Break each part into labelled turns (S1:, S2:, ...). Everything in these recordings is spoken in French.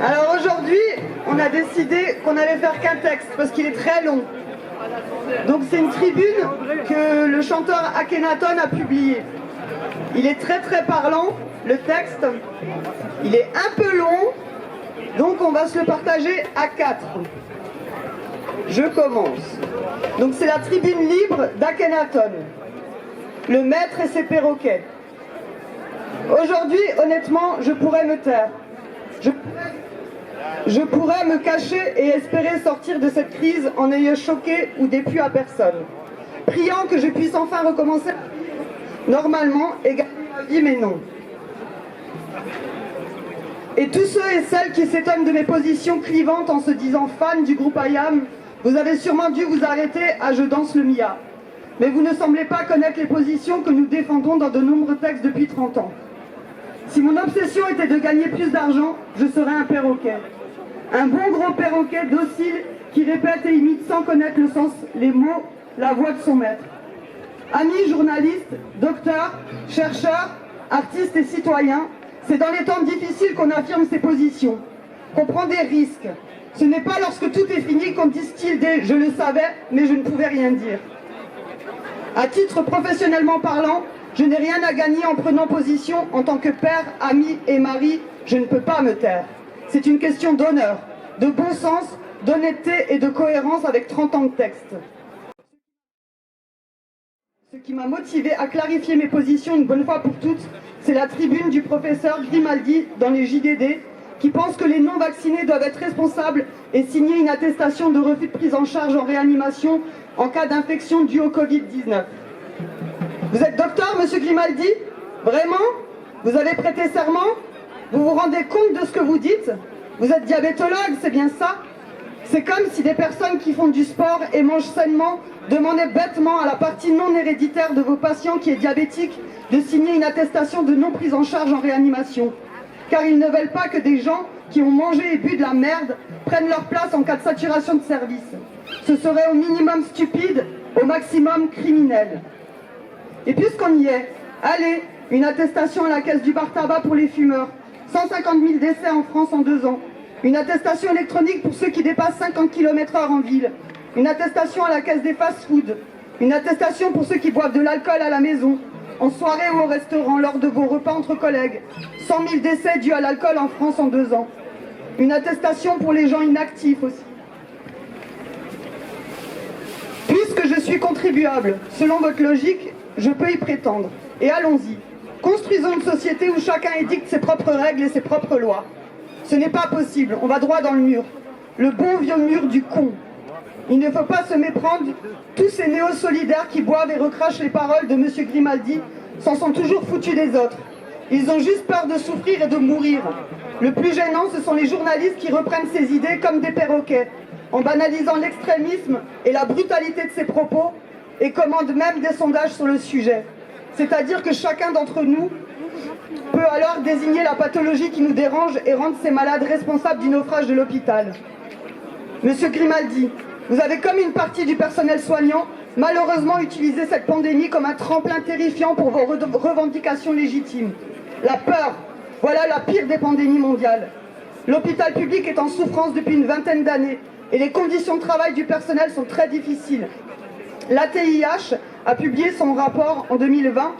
S1: Alors aujourd'hui, on a décidé qu'on allait faire qu'un texte parce qu'il est très long. Donc c'est une tribune que le chanteur Akhenaton a publiée. Il est très très parlant, le texte. Il est un peu long, donc on va se le partager à 4. Je commence. Donc c'est la tribune libre d'Akhenaton. Le maître et ses perroquets. Aujourd'hui, honnêtement, je pourrais me taire. Je pourrais me cacher et espérer sortir de cette crise en n'ayant choqué ou déplu à personne. Priant que je puisse enfin recommencer normalement et gagner ma vie, mais non. Et tous ceux et celles qui s'étonnent de mes positions clivantes en se disant fans du groupe IAM, vous avez sûrement dû vous arrêter à Je danse le Mia. Mais vous ne semblez pas connaître les positions que nous défendons dans de nombreux textes depuis 30 ans. Si mon obsession était de gagner plus d'argent, je serais un perroquet. Un bon gros perroquet docile qui répète et imite sans connaître le sens, les mots, la voix de son maître. Amis journalistes, docteurs, chercheurs, artistes et citoyens, c'est dans les temps difficiles qu'on affirme ses positions, qu'on prend des risques. Ce n'est pas lorsque tout est fini qu'on distille des « je le savais, mais je ne pouvais rien dire ». À titre professionnellement parlant, je n'ai rien à gagner en prenant position en tant que père, ami et mari, je ne peux pas me taire. C'est une question d'honneur, de bon sens, d'honnêteté et de cohérence avec 30 ans de texte. Ce qui m'a motivé à clarifier mes positions une bonne fois pour toutes, c'est la tribune du professeur Grimaldi dans les JDD, qui pense que les non-vaccinés doivent être responsables et signer une attestation de refus de prise en charge en réanimation en cas d'infection due au Covid-19. Vous êtes docteur, monsieur Grimaldi? Vraiment? Vous avez prêté serment? Vous vous rendez compte de ce que vous dites? Vous êtes diabétologue, c'est bien ça? C'est comme si des personnes qui font du sport et mangent sainement demandaient bêtement à la partie non héréditaire de vos patients qui est diabétique de signer une attestation de non prise en charge en réanimation. Car ils ne veulent pas que des gens qui ont mangé et bu de la merde prennent leur place en cas de saturation de service. Ce serait au minimum stupide, au maximum criminel. Et puisqu'on y est, allez, une attestation à la caisse du bar tabac pour les fumeurs. 150 000 décès en France en 2 ans. Une attestation électronique pour ceux qui dépassent 50 km/h en ville. Une attestation à la caisse des fast-foods. Une attestation pour ceux qui boivent de l'alcool à la maison, en soirée ou au restaurant, lors de vos repas entre collègues. 100 000 décès dus à l'alcool en France en 2 ans. Une attestation pour les gens inactifs aussi. Puisque je suis contribuable, selon votre logique, je peux y prétendre. Et allons-y. Construisons une société où chacun édicte ses propres règles et ses propres lois. Ce n'est pas possible, on va droit dans le mur. Le bon vieux mur du con. Il ne faut pas se méprendre, tous ces néo-solidaires qui boivent et recrachent les paroles de M. Grimaldi s'en sont toujours foutus des autres. Ils ont juste peur de souffrir et de mourir. Le plus gênant, ce sont les journalistes qui reprennent ces idées comme des perroquets, en banalisant l'extrémisme et la brutalité de ses propos, et commandent même des sondages sur le sujet. C'est-à-dire que chacun d'entre nous peut alors désigner la pathologie qui nous dérange et rendre ces malades responsables du naufrage de l'hôpital. Monsieur Grimaldi, vous avez, comme une partie du personnel soignant, malheureusement utilisé cette pandémie comme un tremplin terrifiant pour vos revendications légitimes. La peur, voilà la pire des pandémies mondiales. L'hôpital public est en souffrance depuis une vingtaine d'années et les conditions de travail du personnel sont très difficiles. L'ATIH a publié son rapport en 2020.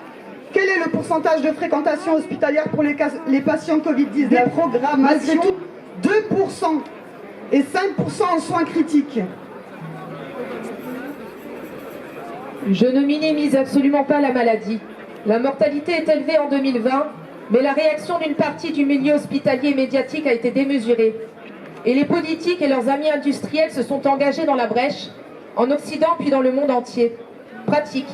S1: Quel est le pourcentage de fréquentation hospitalière pour les patients Covid-19? Des programmations, 2% et 5% en soins critiques.
S2: Je ne minimise absolument pas la maladie. La mortalité est élevée en 2020, mais la réaction d'une partie du milieu hospitalier et médiatique a été démesurée. Et les politiques et leurs amis industriels se sont engagés dans la brèche, en Occident puis dans le monde entier. Pratique.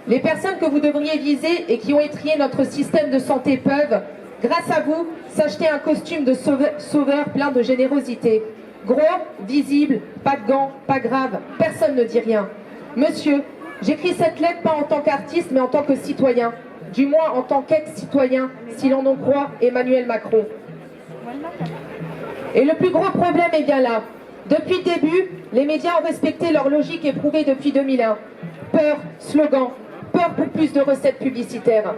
S2: Les personnes que vous devriez viser et qui ont étrié notre système de santé peuvent, grâce à vous, s'acheter un costume de sauveur plein de générosité. Gros, visible, pas de gants, pas grave, personne ne dit rien. Monsieur, j'écris cette lettre pas en tant qu'artiste mais en tant que citoyen. Du moins en tant qu'ex-citoyen, si l'on en croit Emmanuel Macron. Et le plus gros problème est bien là. Depuis le début, les médias ont respecté leur logique éprouvée depuis 2001. Peur, slogan. Peur peur pour plus de recettes publicitaires.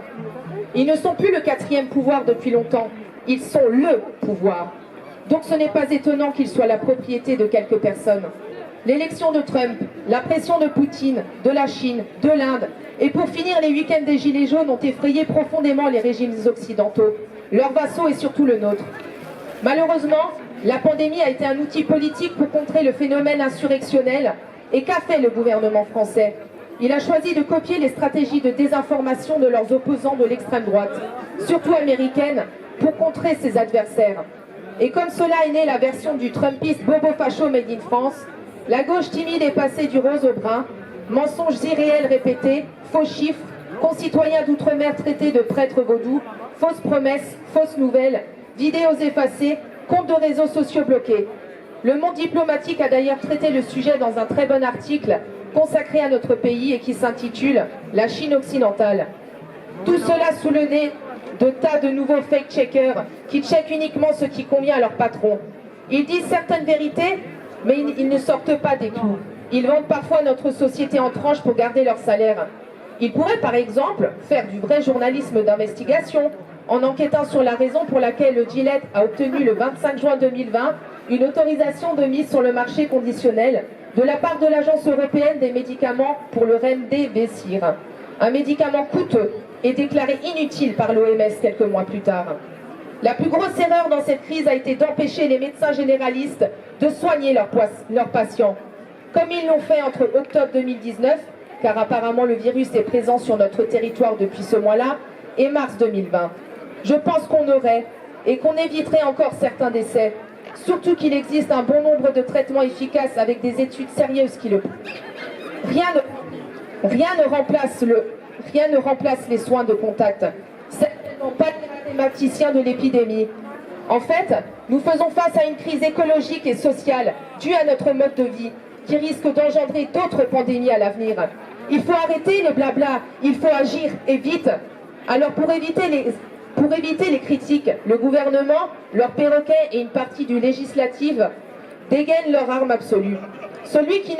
S2: Ils ne sont plus le quatrième pouvoir depuis longtemps. Ils sont le pouvoir. Donc ce n'est pas étonnant qu'ils soient la propriété de quelques personnes. L'élection de Trump, la pression de Poutine, de la Chine, de l'Inde, et pour finir les week-ends des Gilets jaunes ont effrayé profondément les régimes occidentaux, leurs vassaux et surtout le nôtre. Malheureusement, la pandémie a été un outil politique pour contrer le phénomène insurrectionnel. Et qu'a fait le gouvernement français? Il a choisi de copier les stratégies de désinformation de leurs opposants de l'extrême droite, surtout américaine, pour contrer ses adversaires. Et comme cela est né la version du Trumpiste bobo-facho made in France, la gauche timide est passée du rose au brun, mensonges irréels répétés, faux chiffres, concitoyens d'outre-mer traités de prêtres vaudous, fausses promesses, fausses nouvelles, vidéos effacées, comptes de réseaux sociaux bloqués. Le monde diplomatique a d'ailleurs traité le sujet dans un très bon article consacré à notre pays et qui s'intitule « La Chine occidentale ». Tout cela sous le nez de tas de nouveaux fake-checkers qui checkent uniquement ce qui convient à leur patron. Ils disent certaines vérités, mais ils ne sortent pas des clous. Ils vendent parfois notre société en tranches pour garder leur salaire. Ils pourraient par exemple faire du vrai journalisme d'investigation en enquêtant sur la raison pour laquelle le Gilead a obtenu le 25 juin 2020 une autorisation de mise sur le marché conditionnel de la part de l'Agence européenne des médicaments pour le Remdesivir, un médicament coûteux et déclaré inutile par l'OMS quelques mois plus tard. La plus grosse erreur dans cette crise a été d'empêcher les médecins généralistes de soigner leurs patients, comme ils l'ont fait entre octobre 2019, car apparemment le virus est présent sur notre territoire depuis ce mois-là, et mars 2020. Je pense qu'on aurait et qu'on éviterait encore certains décès, surtout qu'il existe un bon nombre de traitements efficaces avec des études sérieuses qui le prouvent. Rien ne remplace les soins de contact, certainement pas les mathématiciens de l'épidémie. En fait, nous faisons face à une crise écologique et sociale due à notre mode de vie qui risque d'engendrer d'autres pandémies à l'avenir. Il faut arrêter les blabla, il faut agir et vite. Alors pour éviter les critiques, le gouvernement, leur perroquet et une partie du législatif dégainent leur arme absolue. Celui qui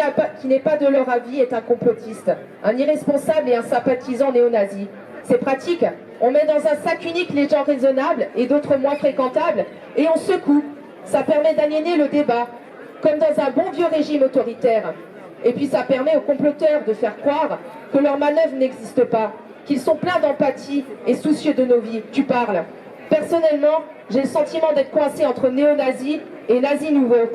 S2: n'est pas de leur avis est un complotiste, un irresponsable et un sympathisant néo-nazi. C'est pratique, on met dans un sac unique les gens raisonnables et d'autres moins fréquentables et on secoue. Ça permet d'aliéner le débat, comme dans un bon vieux régime autoritaire. Et puis ça permet aux comploteurs de faire croire que leurs manœuvres n'existent pas, qu'ils sont pleins d'empathie et soucieux de nos vies. Tu parles. Personnellement, j'ai le sentiment d'être coincé entre néo-nazis et nazis nouveaux.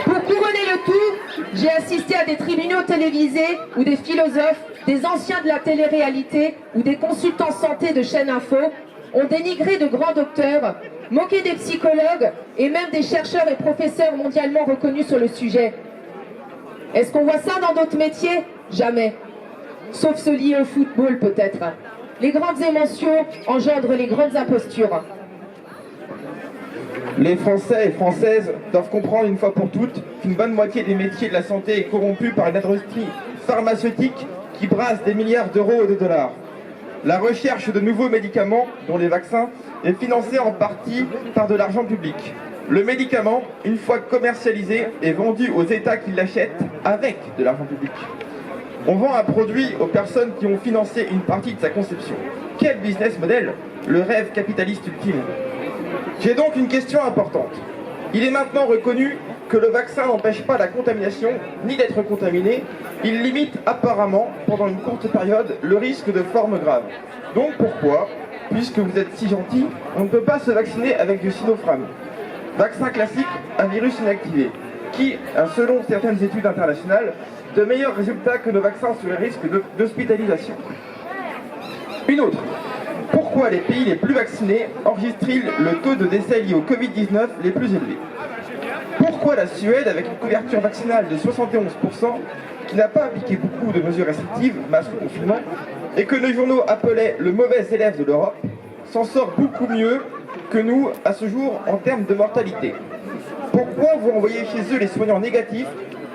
S2: Pour couronner le tout, j'ai assisté à des tribunaux télévisés où des philosophes, des anciens de la télé-réalité ou des consultants santé de chaîne info ont dénigré de grands docteurs, moqué des psychologues et même des chercheurs et professeurs mondialement reconnus sur le sujet. Est-ce qu'on voit ça dans d'autres métiers? Jamais. Sauf ceux liés au football peut-être. Les grandes émotions engendrent les grandes impostures.
S3: Les Français et Françaises doivent comprendre une fois pour toutes qu'une bonne moitié des métiers de la santé est corrompue par une industrie pharmaceutique qui brasse des milliards d'euros et de dollars. La recherche de nouveaux médicaments, dont les vaccins, est financée en partie par de l'argent public. Le médicament, une fois commercialisé, est vendu aux États qui l'achètent avec de l'argent public. On vend un produit aux personnes qui ont financé une partie de sa conception. Quel business model? Le rêve capitaliste ultime. J'ai donc une question importante. Il est maintenant reconnu que le vaccin n'empêche pas la contamination, ni d'être contaminé. Il limite apparemment, pendant une courte période, le risque de formes graves. Donc pourquoi, puisque vous êtes si gentil, on ne peut pas se vacciner avec du Sinopharm, vaccin classique à virus inactivé, qui, selon certaines études internationales, de meilleurs résultats que nos vaccins sur les risques d'hospitalisation. Une autre. Pourquoi les pays les plus vaccinés enregistrent-ils le taux de décès lié au Covid-19 les plus élevés? Pourquoi la Suède, avec une couverture vaccinale de 71%, qui n'a pas appliqué beaucoup de mesures restrictives, masques ou confinement, et que les journaux appelaient le mauvais élève de l'Europe, s'en sort beaucoup mieux que nous à ce jour en termes de mortalité? Pourquoi vous envoyez chez eux les soignants négatifs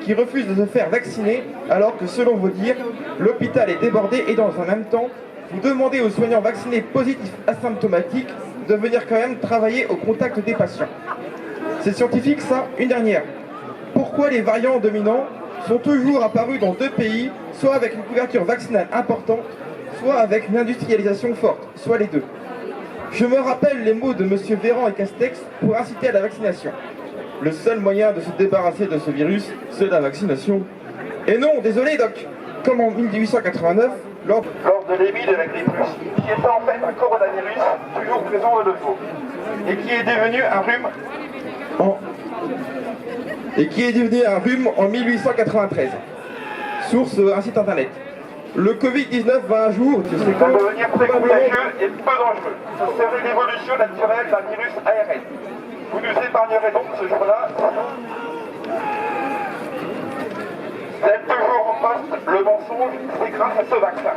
S3: qui refusent de se faire vacciner alors que, selon vos dires, l'hôpital est débordé et dans un même temps, vous demandez aux soignants vaccinés positifs asymptomatiques de venir quand même travailler au contact des patients. C'est scientifique ça. Une dernière. Pourquoi les variants dominants sont toujours apparus dans 2 pays, soit avec une couverture vaccinale importante, soit avec une industrialisation forte, soit les 2? Je me rappelle les mots de M. Véran et Castex pour inciter à la vaccination. Le seul moyen de se débarrasser de ce virus, c'est la vaccination. Et non, désolé Doc, comme en 1889, lors de l'épidémie de la grippe russe, qui était en fait un coronavirus toujours présent de nouveau, et qui est devenu un rhume en 1893. Source un site internet. Le Covid-19 va un jour devenir très contagieux et peu dangereux. Ce serait l'évolution naturelle d'un virus ARN. Vous nous épargnerez donc ce jour-là. Vous êtes toujours en poste, le mensonge, c'est grâce à ce vaccin.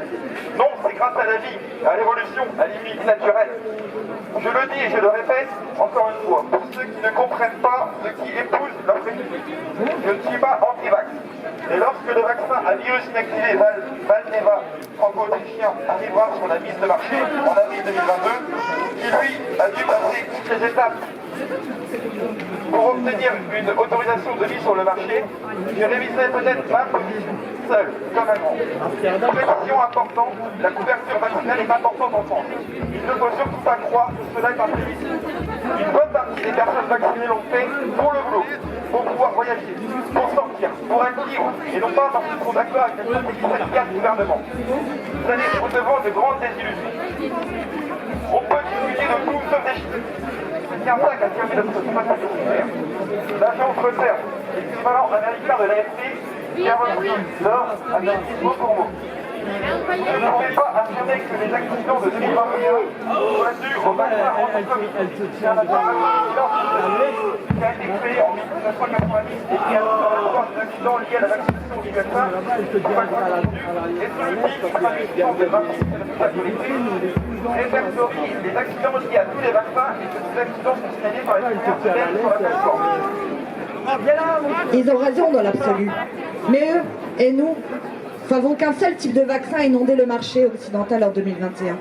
S3: Non, c'est grâce à la vie, à l'évolution, à l'immunité naturelle. Je le dis et je le répète encore une fois, pour ceux qui ne comprennent pas, ceux qui épousent leur république. Je ne suis pas anti-vax. Et lorsque le vaccin à virus inactivé Valneva franco-autrichien arrivera sur la mise de marché en avril 2022, qui lui a dû passer toutes les étapes pour obtenir une autorisation de mise sur le marché, je réviserai peut-être ma position, seule, comme un monde. Une précision importante, la couverture vaccinale est importante en France. Il ne faut surtout pas croire que cela est un plébiscite. Une bonne partie des personnes vaccinées l'ont fait pour le boulot, pour pouvoir voyager, pour sortir, pour être libre, et non pas parce qu'ils sont d'accord avec les politiques sanitaires du gouvernement. Vous allez au-devant de grandes désillusions. On peut discuter de tout sauf des chiffres. C'est un sac à servir notre situation militaire. L'agence Reserve, l'équivalent américain de l'AFP, qui a repris l'or à mot pour mot. Vous ne pouvez pas affirmer que les accidents de 2021 soient dus au vaccin anti-Covid. C'est un vaccin qui a été créé en 1990 et qui a l'histoire des accidents liés à la vaccination obligatoire, et celui qui traduction de 26 de la sécurité répertorie les accidents liés à tous les vaccins et que ces accidents sont signalés par les personnels sur la plateforme.
S4: Ils ont raison dans l'absolu. Mais eux et nous savons qu'un seul type de vaccin a inondé le marché occidental en 2021.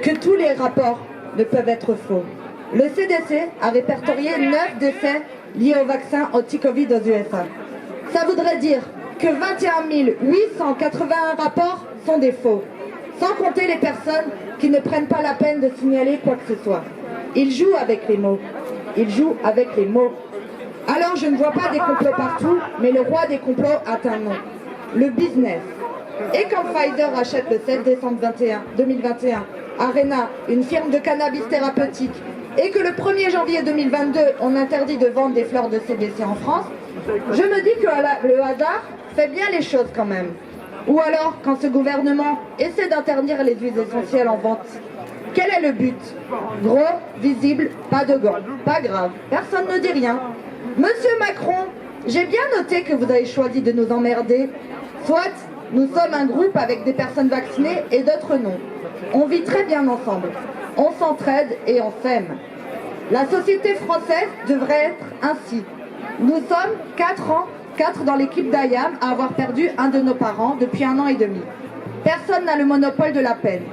S4: Que tous les rapports ne peuvent être faux. Le CDC a répertorié 9 décès liés au vaccin anti-Covid aux USA. Ça voudrait dire que 21 881 rapports sont des faux. Sans compter les personnes qui ne prennent pas la peine de signaler quoi que ce soit. Ils jouent avec les mots. Ils jouent avec les mots. Alors je ne vois pas des complots partout, mais le roi des complots a un nom. Le business. Et quand Pfizer achète le 7 décembre 2021 Arena, une firme de cannabis thérapeutique, et que le 1er janvier 2022, on interdit de vendre des fleurs de CBC en France, je me dis que le hasard fait bien les choses quand même. Ou alors, quand ce gouvernement essaie d'interdire les huiles essentielles en vente, quel est le but? Gros, visible, pas de gants. Pas grave, personne ne dit rien. Monsieur Macron, j'ai bien noté que vous avez choisi de nous emmerder. Soit, nous sommes un groupe avec des personnes vaccinées et d'autres non. On vit très bien ensemble. On s'entraide et on s'aime. La société française devrait être ainsi. Nous sommes 4 dans l'équipe d'IAM à avoir perdu un de nos parents depuis 1 an et demi. Personne n'a le monopole de la peine.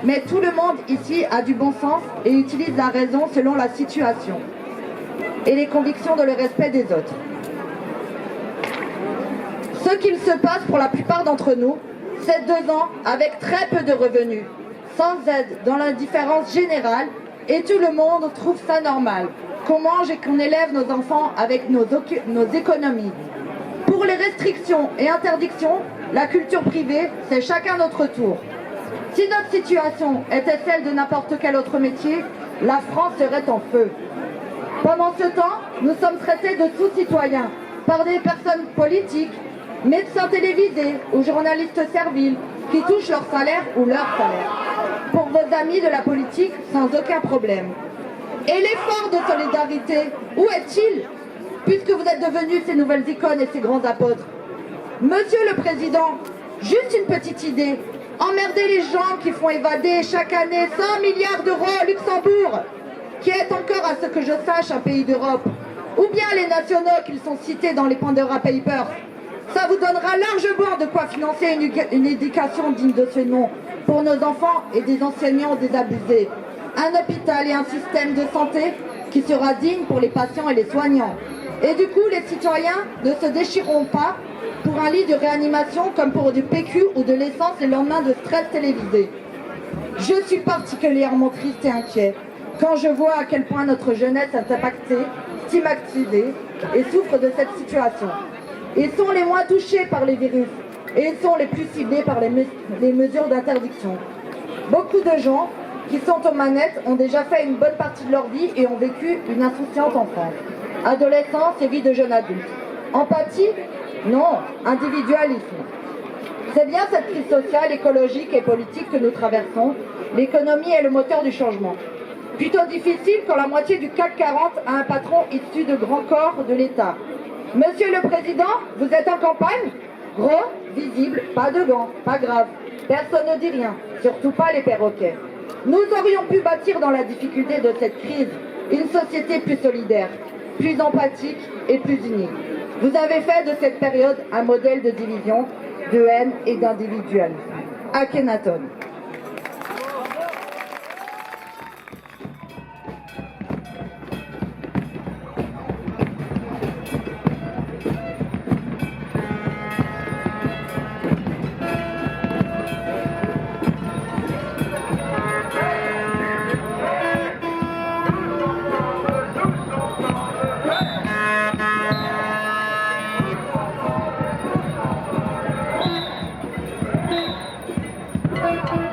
S4: Mais tout le monde ici a du bon sens et utilise la raison selon la situation et les convictions de le respect des autres. Ce qu'il se passe pour la plupart d'entre nous, c'est 2 ans avec très peu de revenus, sans aide, dans l'indifférence générale, et tout le monde trouve ça normal, qu'on mange et qu'on élève nos enfants avec nos économies. Pour les restrictions et interdictions, la culture privée, c'est chacun notre tour. Si notre situation était celle de n'importe quel autre métier, la France serait en feu. Pendant ce temps, nous sommes traités de sous-citoyens par des personnes politiques, médecins télévisés ou journalistes serviles qui touchent leur salaire ou leur salaire. Pour vos amis de la politique, sans aucun problème. Et l'effort de solidarité, où est-il? Puisque vous êtes devenus ces nouvelles icônes et ces grands apôtres. Monsieur le Président, juste une petite idée. Emmerder les gens qui font évader chaque année 100 milliards d'euros au Luxembourg, qui est encore, à ce que je sache, un pays d'Europe. Ou bien les nationaux qu'ils sont cités dans les Pandora Papers. Ça vous donnera largement de quoi financer une éducation digne de ce nom. pour nos enfants et des enseignants désabusés. Un hôpital et un système de santé qui sera digne pour les patients et les soignants. Et du coup, les citoyens ne se déchireront pas pour un lit de réanimation comme pour du PQ ou de l'essence le lendemain de stress télévisé. Je suis particulièrement triste et inquiet quand je vois à quel point notre jeunesse est impactée, stigmatisée et souffre de cette situation. Ils sont les moins touchés par les virus et ils sont les plus ciblés par les mesures d'interdiction. Beaucoup de gens qui sont aux manettes ont déjà fait une bonne partie de leur vie et ont vécu une insouciante enfance, adolescence et vie de jeune adulte. Empathie? Non, individualisme. C'est bien cette crise sociale, écologique et politique que nous traversons. L'économie est le moteur du changement. Plutôt difficile quand la moitié du CAC 40 a un patron issu de grands corps de l'État. Monsieur le Président, vous êtes en campagne? Gros, visible, pas de gants, pas grave. Personne ne dit rien, surtout pas les perroquets. Nous aurions pu bâtir dans la difficulté de cette crise une société plus solidaire, plus empathique et plus unie. Vous avez fait de cette période un modèle de division, de haine et d'individualisme. Akhenaton.
S5: Thank you.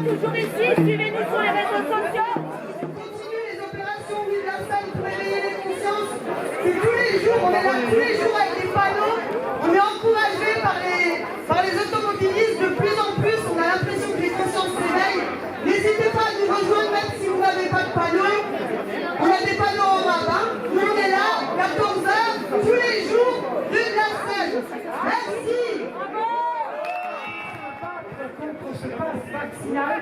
S5: Toujours ici, suivez-nous sur les réseaux sociaux.
S1: Continue les opérations universelles pour éveiller les consciences. C'est tous les jours, on est là tous les jours avec des panneaux. On est encouragé par les automobilistes de plus en plus. On a l'impression que les consciences s'éveillent. N'hésitez pas à nous rejoindre même si vous n'avez pas de panneau. On a des panneaux en rab, hein. Nous on est là, 14h, tous les jours, rue de la Seine. Merci.
S6: Contre ce passe vaccinal,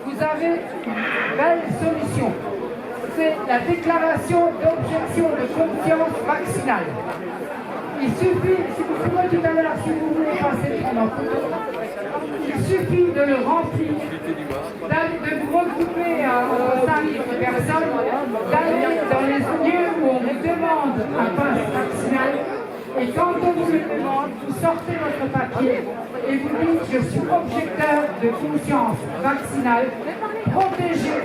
S6: vous avez une belle solution. C'est la déclaration d'objection de conscience vaccinale. Il suffit, si vous pouvez tout à l'heure, si vous voulez passer le prendre en photo, il suffit de le remplir, de vous regrouper au sein de personnes, d'aller dans les lieux où on vous demande un passe vaccinal. Et quand on vous le demande, vous sortez votre papier et vous dites « Je suis objecteur de conscience vaccinale, protégé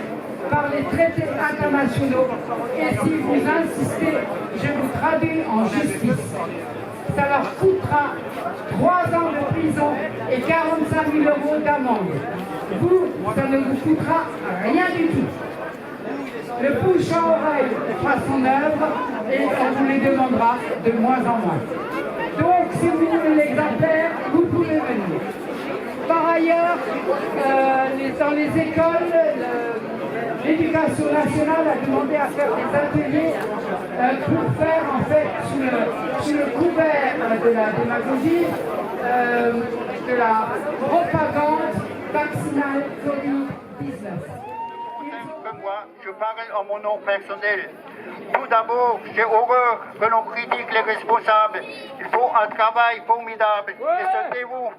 S6: par les traités internationaux et si vous insistez, je vous traduis en justice. » Ça leur coûtera 3 ans de prison et 45 000 € d'amende. Vous, ça ne vous coûtera rien du tout. Le bouche à oreille fera son œuvre et on vous les demandera de moins en moins. Donc, si vous voulez l'exemplaire, vous pouvez venir. Par ailleurs, dans les écoles, l'éducation nationale a demandé à faire des ateliers pour faire, en fait, sous le couvert de la démagogie, de la propagande vaccinale Covid-19.
S7: Moi, je parle en mon nom personnel. Tout d'abord, j'ai horreur que l'on critique les responsables. Ils font un travail formidable et se dévouent.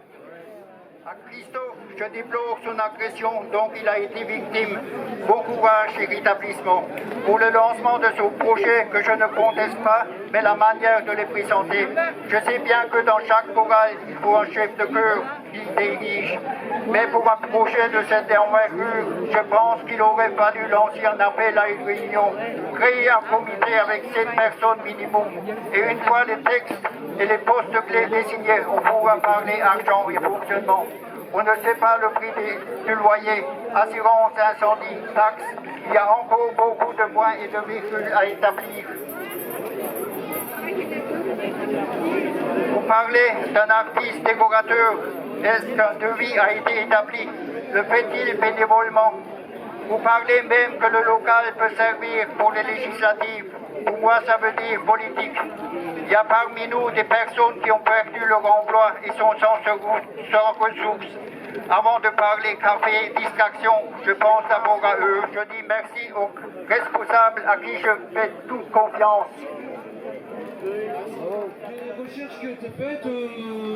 S7: À Christophe, je déplore son agression dont il a été victime. Bon courage et rétablissement pour le lancement de ce projet que je ne conteste pas, mais la manière de les présenter. Je sais bien que dans chaque chorale, il faut un chef de chœur qui dirige. Mais pour un projet de cette envergure, je pense qu'il aurait fallu lancer un appel à une réunion, créer un comité avec 7 personnes minimum. Et une fois les textes et les postes clés désignés, on pourra parler argent et fonctionnement. On ne sait pas le prix du loyer, assurance, incendie, taxes. Il y a encore beaucoup de points et de véhicules à établir. Vous parlez d'un artiste décorateur. Est-ce qu'un devis a été établi? Le fait-il bénévolement? Vous parlez même que le local peut servir pour les législatives. Pour moi, ça veut dire politique. Il y a parmi nous des personnes qui ont perdu leur emploi et sont sans ressources. Avant de parler café, distraction, je pense d'abord à eux. Je dis merci aux responsables à qui je fais toute confiance.
S8: Des recherches qui ont été faites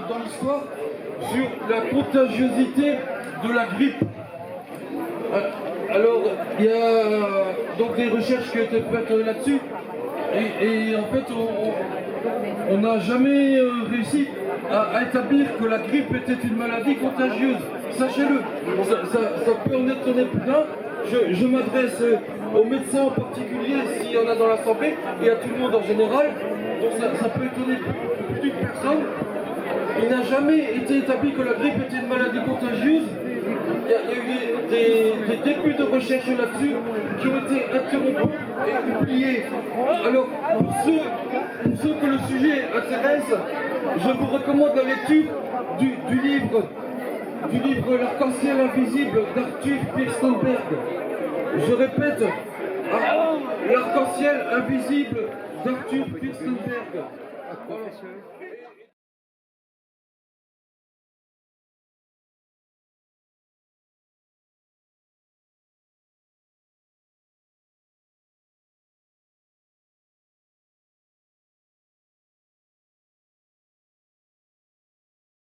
S8: dans l'histoire sur la contagiosité de la grippe. Alors, il y a donc des recherches qui ont été faites là-dessus. Et en fait, on n'a jamais réussi à établir que la grippe était une maladie contagieuse. Sachez-le, ça peut en étonner plein. Je m'adresse aux médecins en particulier, s'il y en a dans l'Assemblée, et à tout le monde en général. Donc ça peut étonner plus de personnes. Il n'a jamais été établi que la grippe était une maladie contagieuse. il y a eu des débuts de recherche là-dessus qui ont été interrompus et oubliés. Alors, pour ceux que le sujet intéresse, je vous recommande la lecture du livre L'arc-en-ciel invisible d'Arthur Firstenberg. Je répète, L'arc-en-ciel invisible d'Arthur Firstenberg. Voilà.